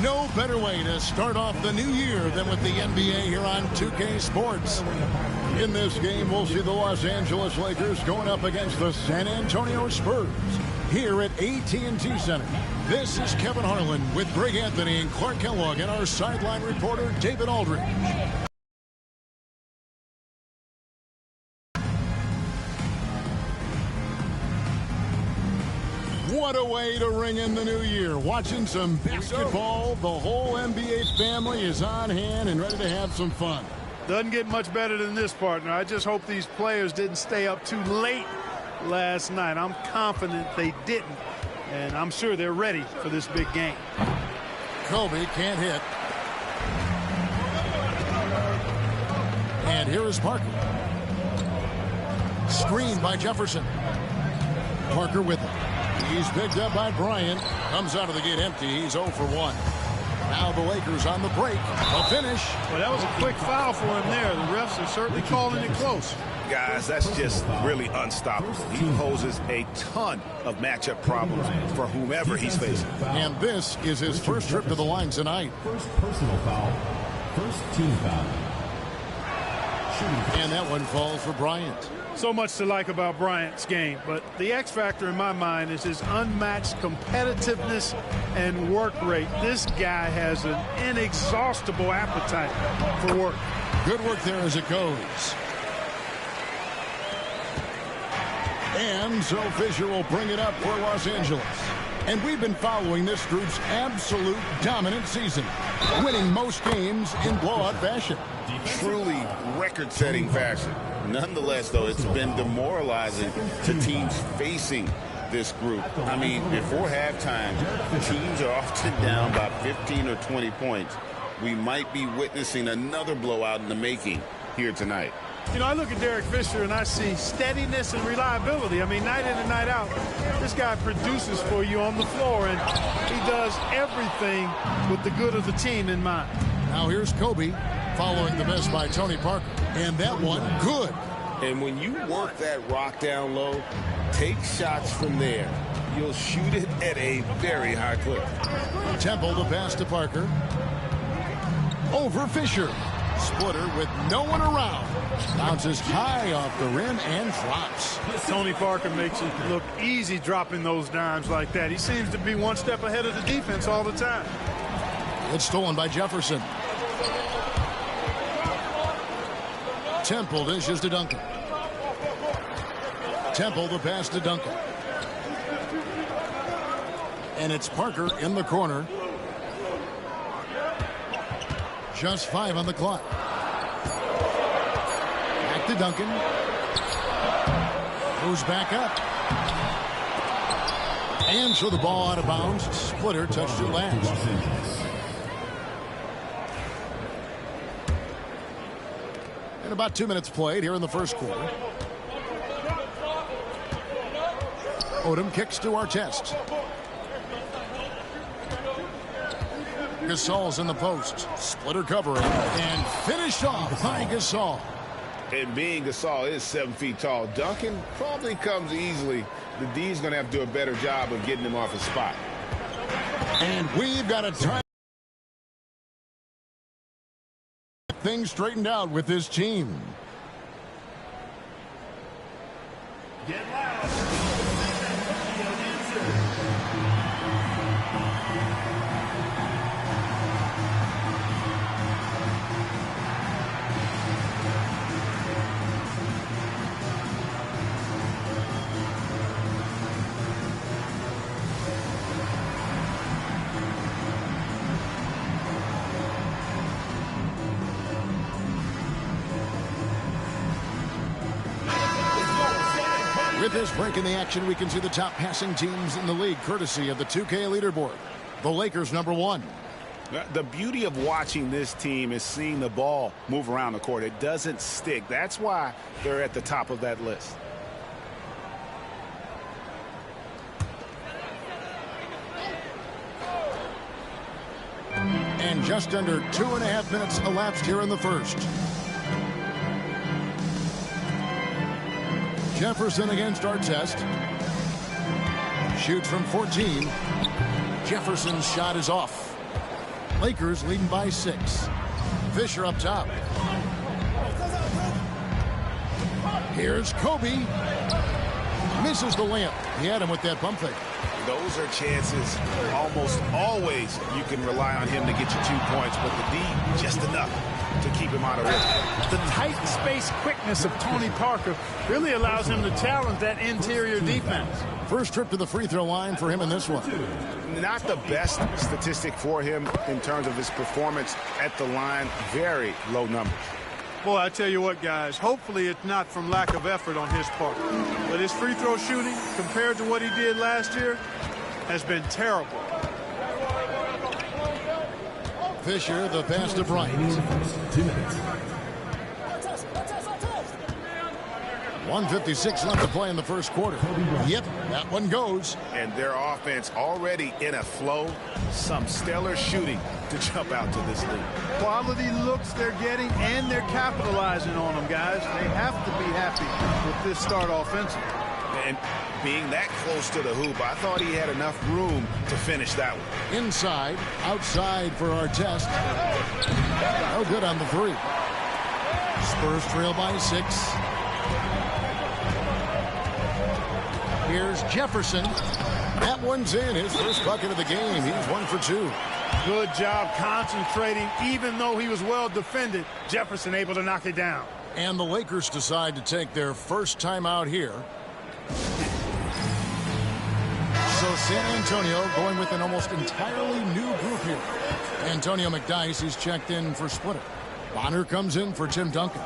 No better way to start off the new year than with the NBA here on 2K Sports. In this game, we'll see the Los Angeles Lakers going up against the San Antonio Spurs here at AT&T Center. This is Kevin Harlan with Greg Anthony and Clark Kellogg and our sideline reporter, David Aldridge. What a way to ring in the new year. Watching some basketball. The whole NBA family is on hand and ready to have some fun. Doesn't get much better than this, partner. I just hope these players didn't stay up too late last night. I'm confident they didn't, and I'm sure they're ready for this big game. Kobe can't hit. And here is Parker. Screened by Jefferson. Parker with him. He's picked up by Bryant. Comes out of the gate empty. He's 0 for 1. Now the Lakers on the break. A finish. Well, that was a quick foul for him there. The refs are certainly calling it close. Guys, that's just really unstoppable. He poses a ton of matchup problems for whomever he's facing. And this is his first trip to the line tonight. First personal foul. First team foul. And that one falls for Bryant. So much to like about Bryant's game, but the X factor in my mind is his unmatched competitiveness and work rate. This guy has an inexhaustible appetite for work. Good work there as it goes. And so Fisher will bring it up for Los Angeles. And we've been following this group's absolute dominant season, winning most games in blowout fashion. Truly record-setting fashion. Nonetheless, though, it's been demoralizing to teams facing this group. I mean, before halftime, teams are often down by 15 or 20 points. We might be witnessing another blowout in the making here tonight. You know, I look at Derek Fisher and I see steadiness and reliability. I mean, night in and night out, this guy produces for you on the floor, and he does everything with the good of the team in mind. Now here's Kobe following the miss by Tony Parker. And that one, good. And when you work that rock down low, take shots from there. You'll shoot it at a very high clip. Temple the pass to Parker. Over Fisher. Splitter with no one around. Bounces high off the rim and drops. Tony Parker makes it look easy dropping those dimes like that. He seems to be one step ahead of the defense all the time. It's stolen by Jefferson. Temple dishes to Duncan. Temple the pass to Duncan. And it's Parker in the corner. Just 5 on the clock. Back to Duncan. Goes back up. And so the ball out of bounds. Splitter touched it last. And about 2 minutes played here in the first quarter. Odom kicks to Artest. Gasol's in the post. Splitter covering and finished off by Gasol. And being Gasol is 7 feet tall, Duncan probably comes easily. The D's going to have to do a better job of getting him off his spot. And we've got a time. Things straightened out with this team. Get loud. With this break in the action, we can see the top passing teams in the league, courtesy of the 2K leaderboard. The Lakers, #1. The beauty of watching this team is seeing the ball move around the court. It doesn't stick. That's why they're at the top of that list. And just under 2.5 minutes elapsed here in the first. Jefferson against Artest. Shoots from 14. Jefferson's shot is off. Lakers leading by 6. Fisher up top. Here's Kobe. Misses the layup. He had him with that pump fake. Those are chances almost always you can rely on him to get you 2 points, but the D just enough to keep him out of it. The tight space quickness of Tony Parker really allows him to challenge that interior defense. First trip to the free throw line for him in this one. Not the best statistic for him in terms of his performance at the line. Very low numbers. Boy, I tell you what, guys, hopefully it's not from lack of effort on his part. But his free throw shooting, compared to what he did last year, has been terrible. Fisher, the pass to Bryant. 2 minutes. 1:56 left to play in the first quarter. Yep, that one goes. And their offense already in a flow. Some stellar shooting to jump out to this lead. Quality looks they're getting, and they're capitalizing on them, guys. They have to be happy with this start offensively. And being that close to the hoop, I thought he had enough room to finish that one. Inside, outside for our test. No good on the 3. Spurs trail by 6. Here's Jefferson. That one's in. His first bucket of the game. He's 1 for 2. Good job concentrating. Even though he was well defended, Jefferson able to knock it down. And the Lakers decide to take their first time out here. So San Antonio going with an almost entirely new group here. Antonio McDyess, he's checked in for Splitter. Bonner comes in for Tim Duncan.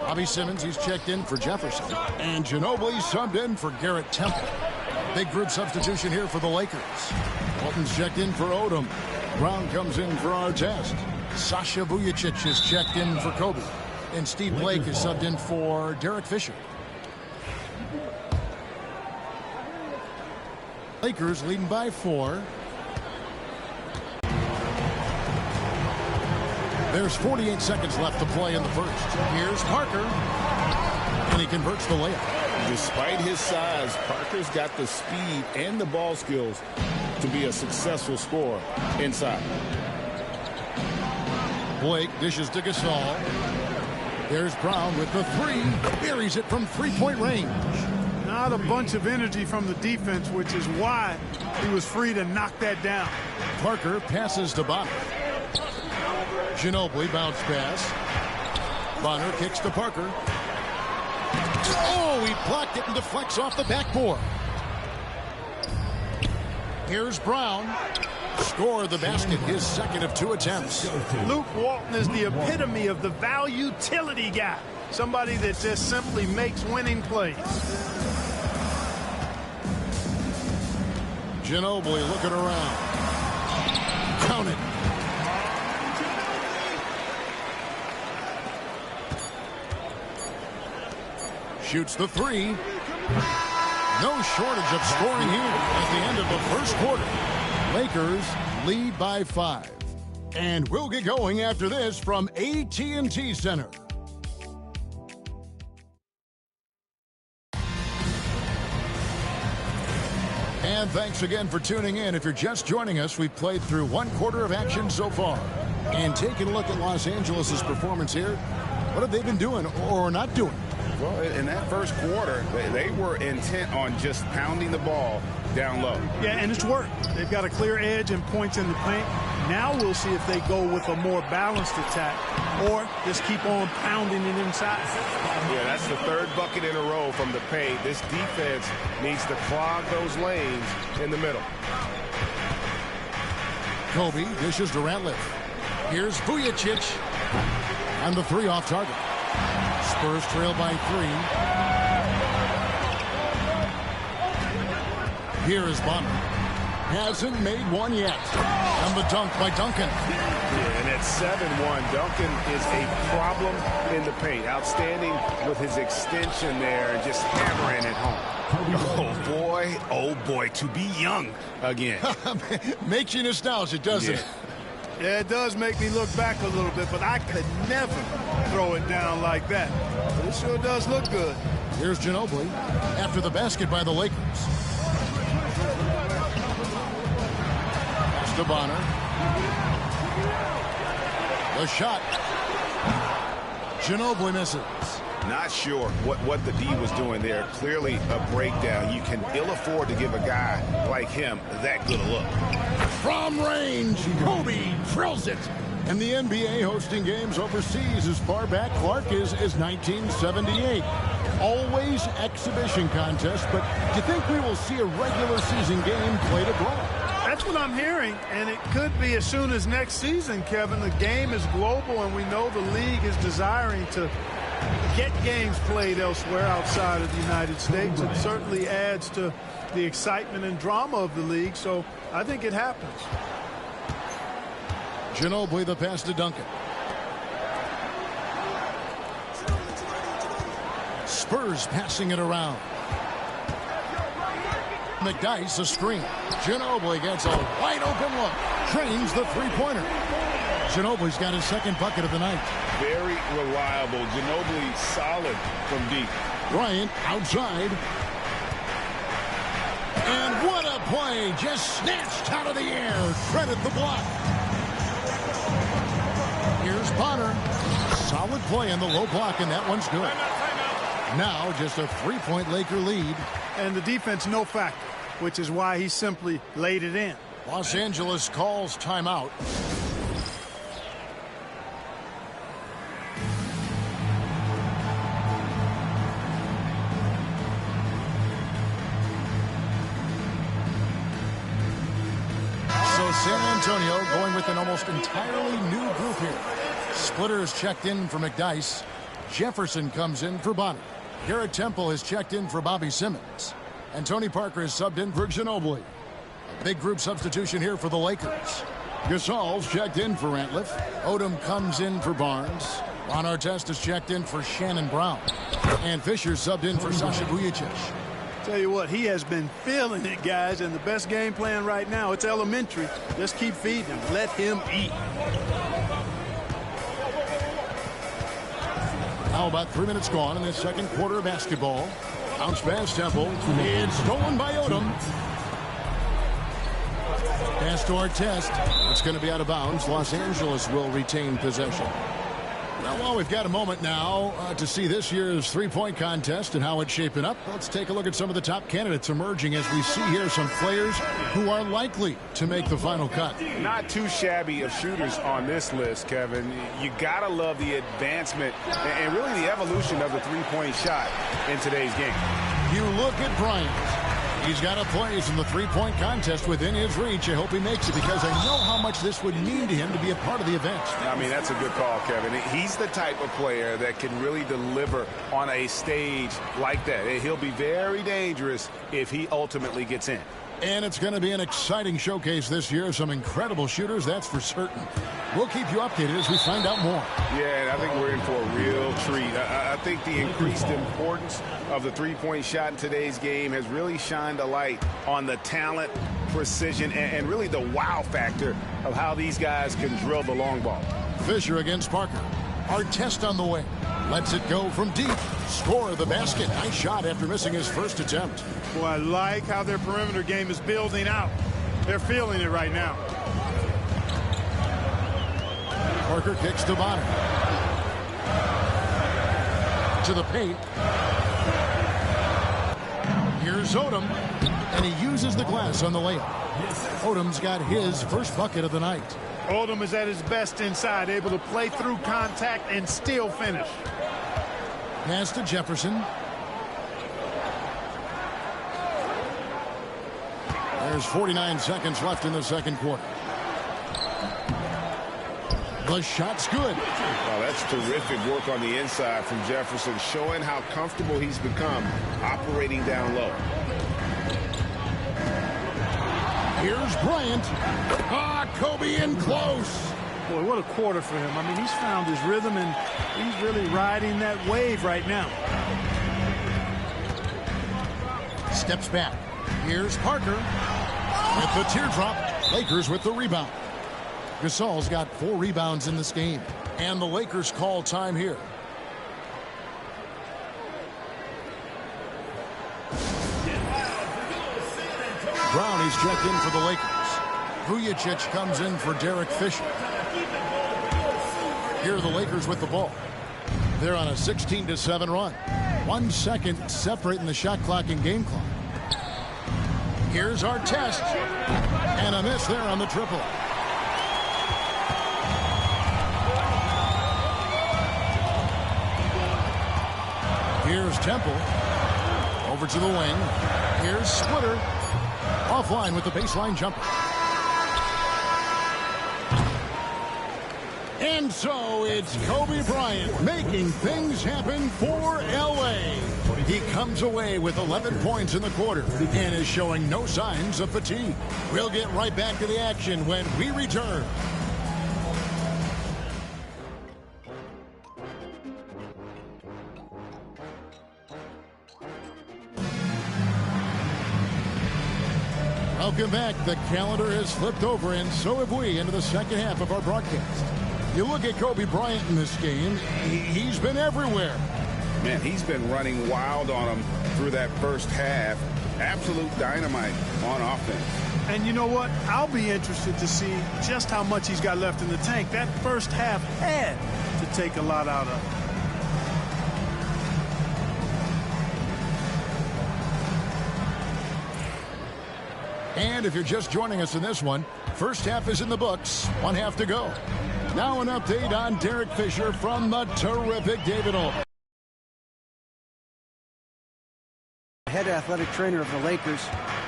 Bobby Simmons, he's checked in for Jefferson. And Ginobili subbed in for Garrett Temple. Big group substitution here for the Lakers. Walton's checked in for Odom. Brown comes in for our test. Sasha Vujacic is checked in for Kobe. And Steve Blake is subbed in for Derek Fisher. Lakers leading by 4. There's 48 seconds left to play in the first. Here's Parker. And he converts the layup. Despite his size, Parker's got the speed and the ball skills to be a successful scorer inside. Blake dishes to Gasol. There's Brown with the 3. Buries it from 3-point range. Not a bunch of energy from the defense, which is why he was free to knock that down. Parker passes to Bonner. Ginobili bounce pass. Bonner kicks to Parker. Oh, he blocked it and deflects off the backboard. Here's Brown. Score the basket, his second of 2 attempts. Luke Walton is the epitome of the value-utility guy. Somebody that just simply makes winning plays. Ginobili looking around. Count it. Shoots the 3. No shortage of scoring here at the end of the first quarter. Lakers lead by 5. And we'll get going after this from AT&T Center. And thanks again for tuning in. If you're just joining us, we've played through 1 quarter of action so far. And taking a look at Los Angeles' performance here, what have they been doing or not doing? Well, in that first quarter, they were intent on just pounding the ball down low. Yeah, and it's worked. They've got a clear edge and points in the paint. Now we'll see if they go with a more balanced attack or just keep on pounding it inside. Yeah, that's the 3rd bucket in a row from the paint. This defense needs to clog those lanes in the middle. Kobe dishes to Ratliff. Here's Vujacic. And the 3 off target. Spurs trail by 3. Here is Bonner. Hasn't made one yet. And the dunk by Duncan. Yeah, and at 7-1, Duncan is a problem in the paint. Outstanding with his extension there and just hammering it home. Oh boy, to be young again. Makes you nostalgic, doesn't it? Yeah, it does make me look back a little bit, but I could never throw it down like that. But it sure does look good. Here's Ginobili after the basket by the Lakers. Pass to Bonner. The shot. Ginobili misses. Not sure what the D was doing there. Clearly a breakdown. You can ill afford to give a guy like him that good a look. From range, Kobe drills it. And the NBA hosting games overseas as far back, Clark, is 1978. Always exhibition contests, but do you think we will see a regular season game played abroad? That's what I'm hearing, and it could be as soon as next season, Kevin. The game is global, and we know the league is desiring to get games played elsewhere outside of the United States. It certainly adds to the excitement and drama of the league, so I think it happens. Ginobili, the pass to Duncan. Spurs passing it around. McDyess, a screen. Ginobili gets a wide open look. Drains the three-pointer. Ginobili's got his second bucket of the night. Very reliable. Ginobili solid from deep. Bryant outside. And what a play. Just snatched out of the air. Credit the block. Here's Bonner. Solid play in the low block, and that one's good. Now just a three-point Laker lead. And the defense no factor, which is why he simply laid it in. Los Angeles calls timeout. So San Antonio going with an almost entirely new group here. Splitter is checked in for McDyess. Jefferson comes in for Bonner. Garrett Temple has checked in for Bobby Simmons. And Tony Parker is subbed in for Ginobili. A big group substitution here for the Lakers. Gasol's checked in for Antliff. Odom comes in for Barnes. Ron Artest is checked in for Shannon Brown. And Fisher subbed in for Sasha Vujacic. Tell you what, he has been feeling it, guys, and the best game plan right now, it's elementary. Just keep feeding him. Let him eat. Now about 3 minutes gone in the second quarter of basketball. Bounce pass Temple. It's stolen by Odom. Pass to Artest. It's going to be out of bounds. Los Angeles will retain possession. Well, we've got a moment now to see this year's three-point contest and how it's shaping up. Let's take a look at some of the top candidates emerging as we see here some players who are likely to make the final cut. Not too shabby of shooters on this list, Kevin. You got to love the advancement and really the evolution of the three-point shot in today's game. You look at Bryant. He's got a place in the three-point contest within his reach. I hope he makes it because I know how much this would mean to him to be a part of the event. I mean, that's a good call, Kevin. He's the type of player that can really deliver on a stage like that. He'll be very dangerous if he ultimately gets in. And it's going to be an exciting showcase this year. Some incredible shooters, that's for certain. We'll keep you updated as we find out more. Yeah, and I think we're in for a real treat. I think the increased importance of the three-point shot in today's game has really shined a light on the talent, precision, and really the wow factor of how these guys can drill the long ball. Fisher against Parker. Artest on the way. Lets it go from deep. Score the basket. Nice shot after missing his first attempt. Boy, I like how their perimeter game is building out. They're feeling it right now. Parker kicks to Bonner. To the paint. Here's Odom. And he uses the glass on the layup. Odom's got his first bucket of the night. Odom is at his best inside, able to play through contact and still finish. Pass to Jefferson. There's 49 seconds left in the second quarter. The shot's good. Wow, that's terrific work on the inside from Jefferson, showing how comfortable he's become operating down low. Here's Bryant. Kobe in close. Boy, what a quarter for him. I mean, he's found his rhythm, and he's really riding that wave right now. Steps back. Here's Parker with the teardrop. Lakers with the rebound. Gasol's got 4 rebounds in this game. And the Lakers call time here. Brown is checked in for the Lakers. Vujacic comes in for Derek Fisher. Here are the Lakers with the ball. They're on a 16-7 run. 1 second separating the shot clock and game clock. Here's our test. And a miss there on the triple. Here's Temple. Over to the wing. Here's Splitter. Offline with the baseline jumper. And so it's Kobe Bryant making things happen for L.A. He comes away with 11 points in the quarter and is showing no signs of fatigue. We'll get right back to the action when we return. Welcome back. The calendar has flipped over, and so have we, into the second half of our broadcast. You look at Kobe Bryant in this game, he's been everywhere. Man, he's been running wild on him through that first half. Absolute dynamite on offense. And you know what? I'll be interested to see just how much he's got left in the tank. That first half had to take a lot out of him. And if you're just joining us in this one, first half is in the books. 1 half to go. Now an update on Derek Fisher from the terrific David Olden. Head athletic trainer of the Lakers,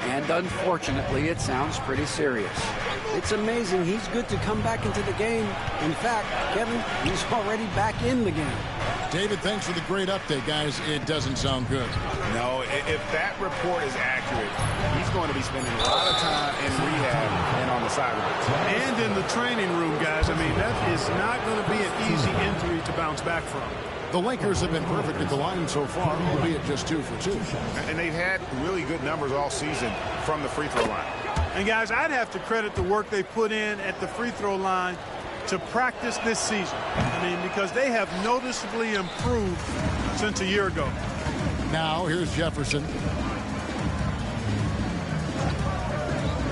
and unfortunately it sounds pretty serious. It's amazing he's good to come back into the game. In fact, Kevin, he's already back in the game. David, thanks for the great update, guys. It doesn't sound good. No, if that report is accurate, he's going to be spending a lot of time in rehab and on the sidelines. And in the training room, guys. I mean, that is not going to be an easy injury to bounce back from. The Lakers have been perfect at the line so far, albeit just 2 for 2. And they've had really good numbers all season from the free throw line. And, guys, I'd have to credit the work they put in at the free throw line to practice this season. I mean, because they have noticeably improved since a year ago. Now, here's Jefferson.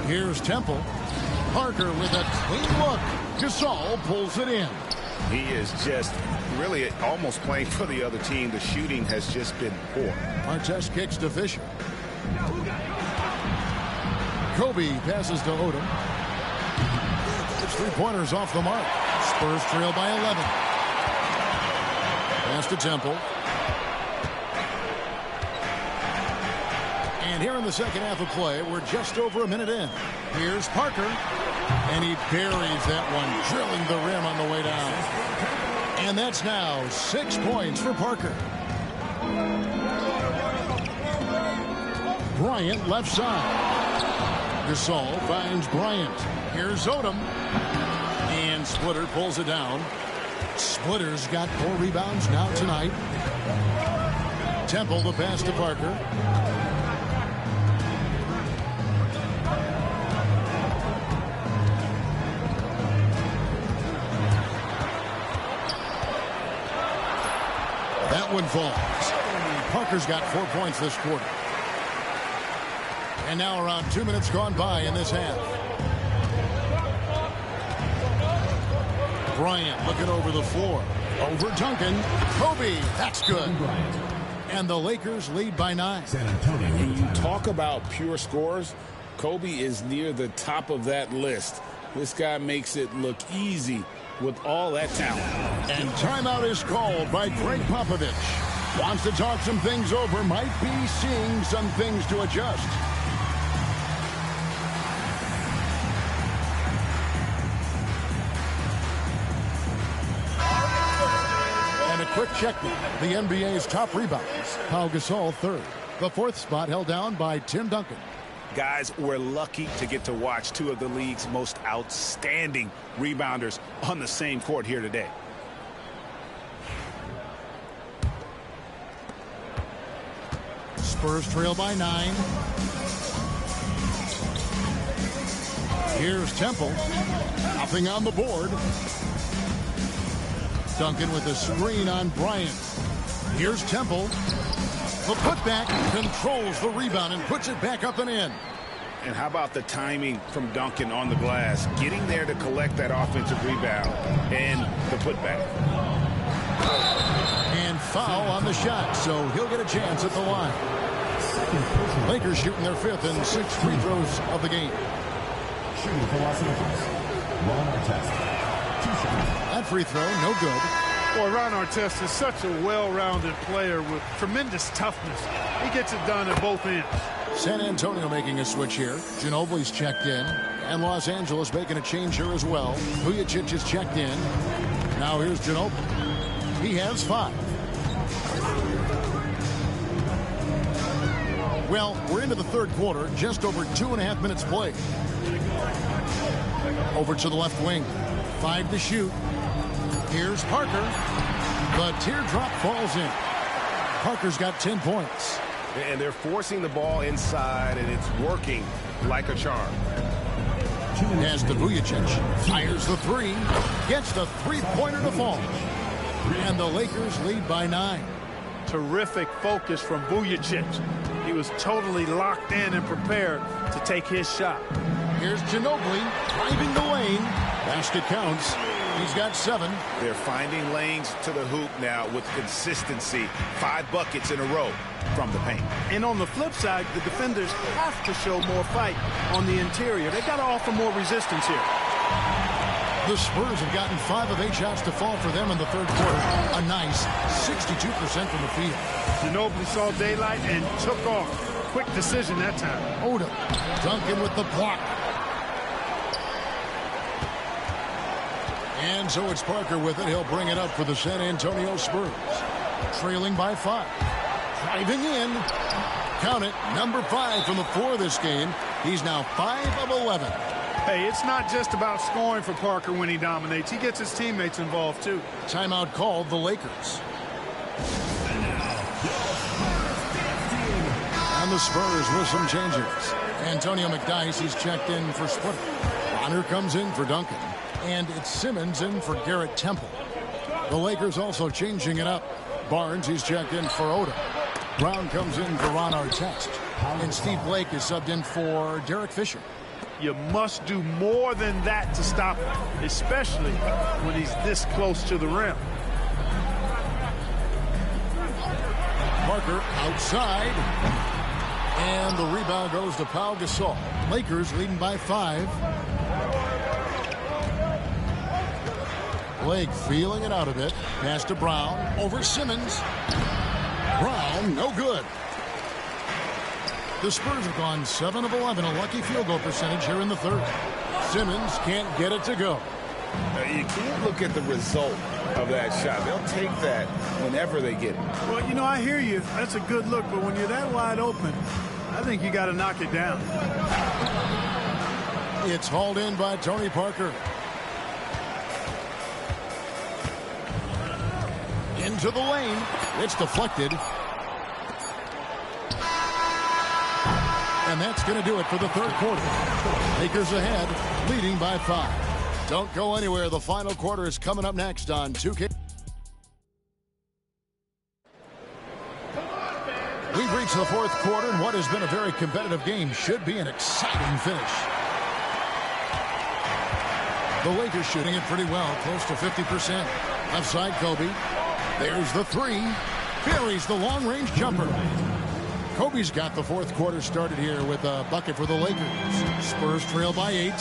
Here's Temple. Parker with a clean look. Gasol pulls it in. He is just really almost playing for the other team. The shooting has just been poor. Artest kicks to Fisher. Kobe passes to Odom. It's 3-pointers off the mark. Spurs trail by 11. Pass to Temple. And here in the second half of play, we're just over a minute in. Here's Parker. And he buries that one, drilling the rim on the way down. And that's now 6 points for Parker. Bryant left side. Gasol finds Bryant. Here's Odom. And Splitter pulls it down. Splitter's got 4 rebounds now tonight. Temple the pass to Parker. That one falls. Parker's got 4 points this quarter. And now around 2 minutes gone by in this half. Bryant looking over the floor. Over Duncan. Kobe. That's good. And the Lakers lead by 9. San Antonio. When you talk about pure scores, Kobe is near the top of that list. This guy makes it look easy with all that talent. And timeout is called by Greg Popovich. Wants to talk some things over. Might be seeing some things to adjust. And a quick check now. The NBA's top rebounders. Pau Gasol third. The 4th spot held down by Tim Duncan. Guys, we're lucky to get to watch 2 of the league's most outstanding rebounders on the same court here today. Spurs trail by 9. Here's Temple. Nothing on the board. Duncan with a screen on Bryant. Here's Temple. The putback controls the rebound and puts it back up and in. And how about the timing from Duncan on the glass, getting there to collect that offensive rebound and the putback. And foul on the shot, so he'll get a chance at the line. Lakers shooting their 5th and 6th free throws of the game. Shooting for Los Angeles, Ron Artest. 2 shots. That free throw, no good. Boy, Ron Artest is such a well-rounded player with tremendous toughness. He gets it done at both ends. San Antonio making a switch here. Ginobili's checked in. And Los Angeles making a change here as well. Vujacic is checked in. Now here's Ginobili. He has 5. Well, we're into the 3rd quarter. Just over 2.5 minutes played. Over to the left wing. 5 to shoot. Here's Parker. The teardrop falls in. Parker's got 10 points. And they're forcing the ball inside, and it's working like a charm. As to Vujacic. Fires the 3. Gets the 3-pointer to fall. And the Lakers lead by 9. Terrific focus from Vujacic. He was totally locked in and prepared to take his shot. Here's Ginobili driving the lane. Basket counts. He's got 7. They're finding lanes to the hoop now with consistency. 5 buckets in a row from the paint. And on the flip side, the defenders have to show more fight on the interior. They've got to offer more resistance here. The Spurs have gotten 5 of 8 shots to fall for them in the 3rd quarter. A nice 62% from the field. Ginobili saw daylight and took off. Quick decision that time. Oda. Duncan with the block. And so it's Parker with it. He'll bring it up for the San Antonio Spurs. Trailing by 5. Driving in. Count it. Number 5 from the floor this game. He's now 5 of 11. Hey, it's not just about scoring for Parker when he dominates. He gets his teammates involved, too. Timeout called the Lakers. And the Spurs with some changes. Antonio McDyess, he's checked in for Splitter. Bonner comes in for Duncan. And it's Simmons in for Garrett Temple. The Lakers also changing it up. Barnes, he's checked in for Oda. Brown comes in for Ron Artest. And Steve Blake is subbed in for Derek Fisher. You must do more than that to stop him, especially when he's this close to the rim. Parker outside. And the rebound goes to Pau Gasol. Lakers leading by 5. Blake feeling it out a bit. Pass to Brown. Over Simmons. Brown, no good. The Spurs have gone 7 of 11, a lucky field goal percentage here in the 3rd. Simmons can't get it to go. You can't look at the result of that shot. They'll take that whenever they get it. Well, you know, I hear you. That's a good look, but when you're that wide open, I think you got to knock it down. It's hauled in by Tony Parker. Into the lane. It's deflected. And that's going to do it for the 3rd quarter. Lakers ahead, leading by 5. Don't go anywhere. The final quarter is coming up next on 2K. We've reached the 4th quarter, and what has been a very competitive game should be an exciting finish. The Lakers shooting it pretty well, close to 50%. Left side, Kobe. There's the 3. Buries the long-range jumper. Kobe's got the 4th quarter started here with a bucket for the Lakers. Spurs trail by 8.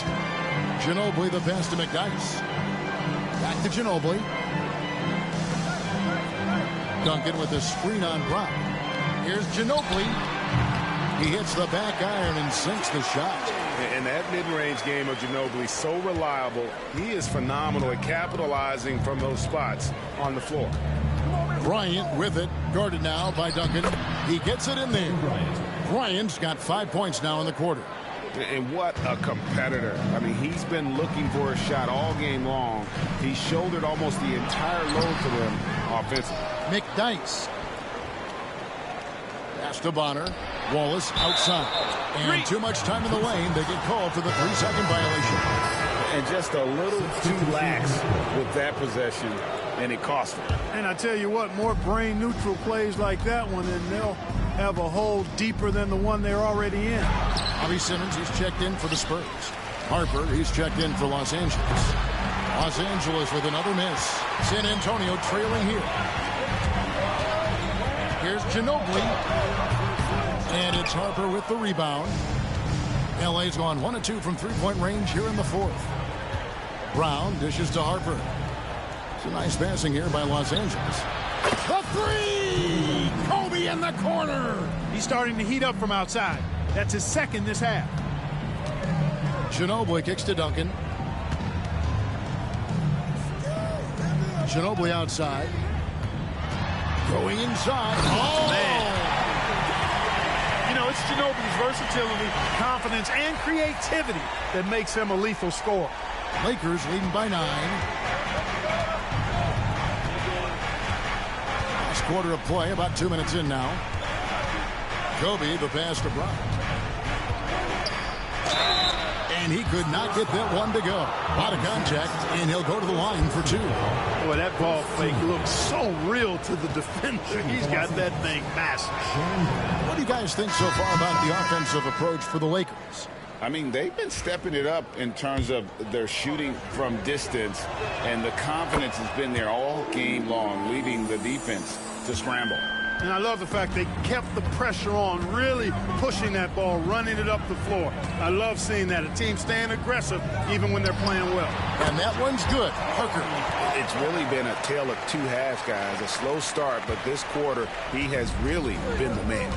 Ginobili, the pass to McDyess. Back to Ginobili. Duncan with the screen on Brown. Here's Ginobili. He hits the back iron and sinks the shot. And that mid-range game of Ginobili, so reliable. He is phenomenal at capitalizing from those spots on the floor. Bryant with it, guarded now by Duncan. He gets it in there. Bryant's got 5 points now in the quarter. And what a competitor. I mean, he's been looking for a shot all game long. He shouldered almost the entire load for them offensively. McDyess. Pass to Bonner. Wallace outside. And too much time in the lane. They get called for the 3-second violation. And just a little too lax with that possession, and it cost them. And I tell you what, more brain neutral plays like that one, and they'll have a hole deeper than the one they're already in. Bobby Simmons, he's checked in for the Spurs. Harper, he's checked in for Los Angeles. Los Angeles with another miss. San Antonio trailing here. Here's Ginobili. And it's Harper with the rebound. LA's gone 1 of 2 from three-point range here in the fourth. Brown dishes to Harper. It's a nice passing here by Los Angeles. The three! Kobe in the corner! He's starting to heat up from outside. That's his second this half. Ginobili kicks to Duncan. Ginobili outside. Going inside. Oh! Man. You know, it's Ginobili's versatility, confidence, and creativity that makes him a lethal scorer. Lakers leading by 9. Last quarter of play, about 2 minutes in now. Kobe, the pass to Brown. And he could not get that one to go. A lot of contact, and he'll go to the line for 2. Boy, that ball fake looks so real to the defender. He's got that thing massive. What do you guys think so far about the offensive approach for the Lakers? I mean, they've been stepping it up in terms of their shooting from distance, and the confidence has been there all game long, leading the defense to scramble. And I love the fact they kept the pressure on, really pushing that ball, running it up the floor. I love seeing that. A team staying aggressive even when they're playing well. And that one's good. Parker. It's really been a tale of 2 halves, guys. A slow start, but this quarter, he has really been the man.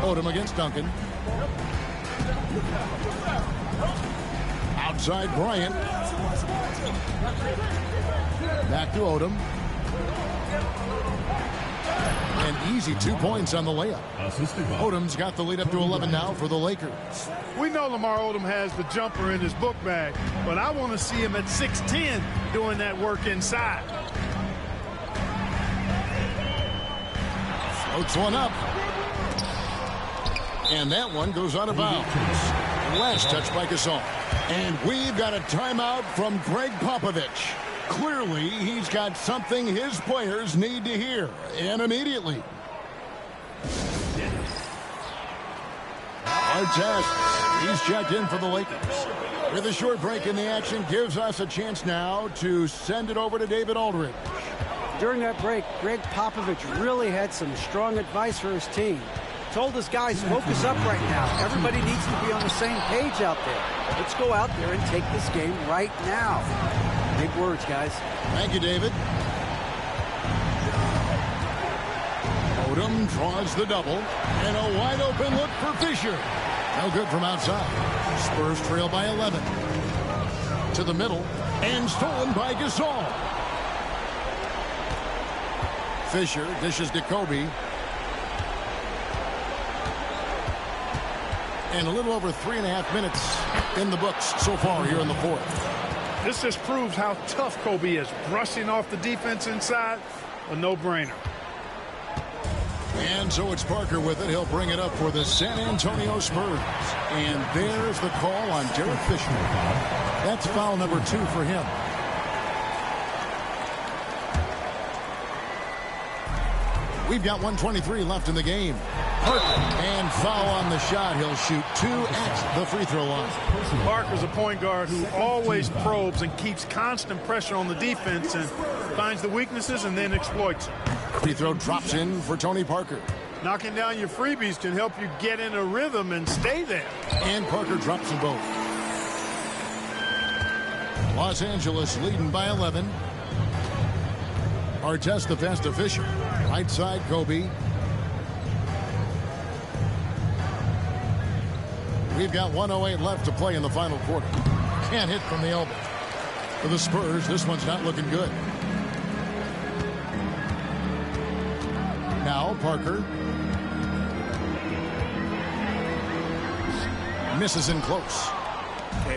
Odom against Duncan. Outside Bryant. Back to Odom. An easy 2 points on the layup. Odom's got the lead up to 11 now for the Lakers. We know Lamar Odom has the jumper in his book bag, but I want to see him at 6'10" doing that work inside. Floats one up. And that one goes out of bounds. Last touch by Gasol. And we've got a timeout from Greg Popovich. Clearly, he's got something his players need to hear, and immediately. Artest, he's checked in for the Lakers. With a short break in the action, gives us a chance now to send it over to David Aldridge. During that break, Greg Popovich really had some strong advice for his team. Told his guys, focus up right now. Everybody needs to be on the same page out there. Let's go out there and take this game right now. Big words, guys. Thank you, David. Odom draws the double, and a wide open look for Fisher. No good from outside. Spurs trail by 11. To the middle, and stolen by Gasol. Fisher dishes to Kobe. And a little over 3.5 minutes in the books so far here in the fourth. This just proves how tough Kobe is. Brushing off the defense inside, a no-brainer. And so it's Parker with it. He'll bring it up for the San Antonio Spurs. And there's the call on Derek Fisher. That's foul number 2 for him. We've got 1:23 left in the game. And foul on the shot. He'll shoot 2 at the free throw line. Parker's a point guard who always probes and keeps constant pressure on the defense and finds the weaknesses and then exploits it. Free throw drops in for Tony Parker. Knocking down your freebies can help you get in a rhythm and stay there. And Parker drops them both. Los Angeles leading by 11. Artest the pass to Fisher. Right side, Kobe. We've got 1:08 left to play in the final quarter. Can't hit from the elbow. For the Spurs, this one's not looking good. Now Parker. Misses in close.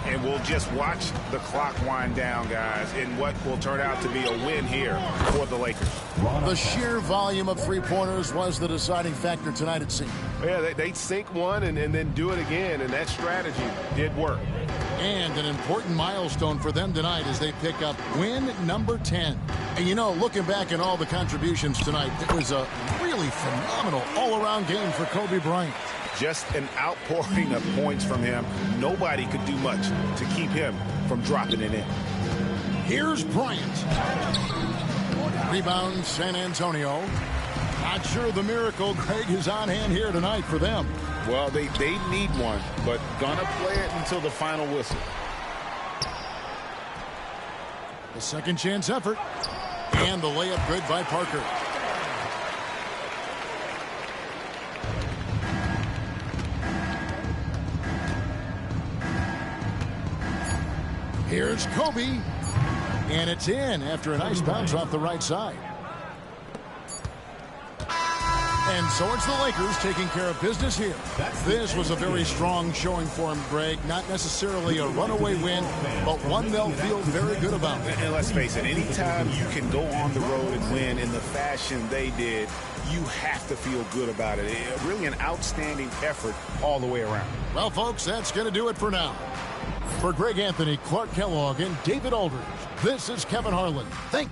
And we'll just watch the clock wind down, guys, in what will turn out to be a win here for the Lakers. The sheer volume of three-pointers was the deciding factor tonight, it seemed. Yeah, they sink one and then do it again, and that strategy did work. And an important milestone for them tonight as they pick up win number 10. And you know, looking back at all the contributions tonight, it was a really phenomenal all-around game for Kobe Bryant. Just an outpouring of points from him. Nobody could do much to keep him from dropping it in. Here's Bryant. Rebound, San Antonio. Not sure the miracle, Greg, is on hand here tonight for them. Well, they need one, but gonna play it until the final whistle. The second chance effort. And the layup good by Parker. Here's Kobe. And it's in after a nice bounce off the right side. And so it's the Lakers taking care of business here. This was a very strong showing for him, Greg. Not necessarily a runaway win, but one they'll feel very good about. And let's face it, anytime you can go on the road and win in the fashion they did, you have to feel good about it. Really an outstanding effort all the way around. Well, folks, that's going to do it for now. For Greg Anthony, Clark Kellogg, and David Aldridge, this is Kevin Harlan. Thank